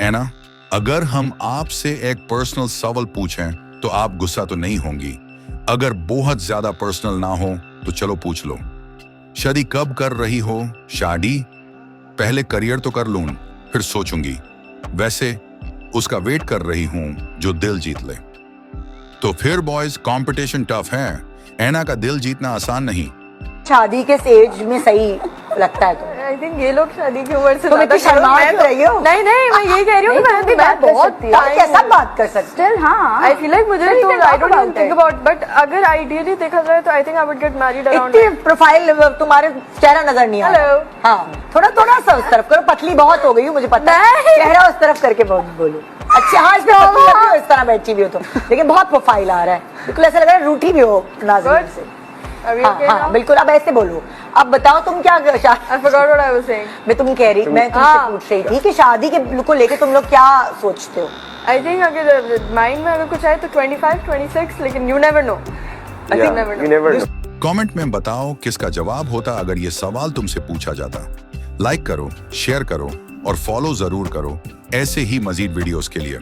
है ना? अगर हम आपसे एक पर्सनल सवाल पूछें तो आप गुस्सा तो नहीं होंगी। अगर बहुत ज्यादा पर्सनल ना हो तो चलो पूछ लो। शादी कब कर रही हो? शादी पहले करियर तो कर लूं, फिर सोचूंगी। वैसे उसका वेट कर रही हूं जो दिल जीत ले। तो फिर बॉयज, कंपटीशन टफ है। ऐना का दिल जीतना आसान नहीं। शादी के स्टेज में सही लगता है तुम्हें? आई थिंक ये लोग शादी की उम्र से तुम इतनी शर्मा क्यों रही हो? नहीं नहीं, मैं ये कह रही हूँ कि मैं भी बात बहुत कैसा बात कर सकते Still, हाँ. आई फील लाइक मुझे Still, तो we can I talk don't even about think it. About, but अगर आइडियली देखा जाए तो I think I would get married around इतनी प्रोफाइल तुम्हारे चेहरा नजर नहीं आ रहा। Hello. हाँ, थोड़ा थोड़ा सा उस तरफ करो, पतली बहुत हो गई हो मुझे पता है। नहीं। चेहरा उस तरफ करके बोलो। अच्छा हाँ, इसमें पतली लग रही हो, इस तरह बैठी भी हो तो, लेकिन बहुत प्रोफाइल आ रहा है, बिल्कुल ऐसा लग रहा है रूठी भी हो नाज़रीन से। अभी हाँ ओके हाँ नाउ बिल्कुल, अब ऐसे बोलो। अब बताओ तुम क्या I forgot what I was saying. मैं तुमसे पूछ रही थी कि शादी के को लेके तुम लोग क्या सोचते हो? आई थिंक अगर माइंड में अगर कुछ आए तो 25 26, लेकिन you never know. I think never you never know. Comment में बताओ किसका जवाब होता अगर ये सवाल तुमसे पूछा जाता। लाइक करो, शेयर करो और फॉलो जरूर करो ऐसे ही मजीद वीडियोस के लिए।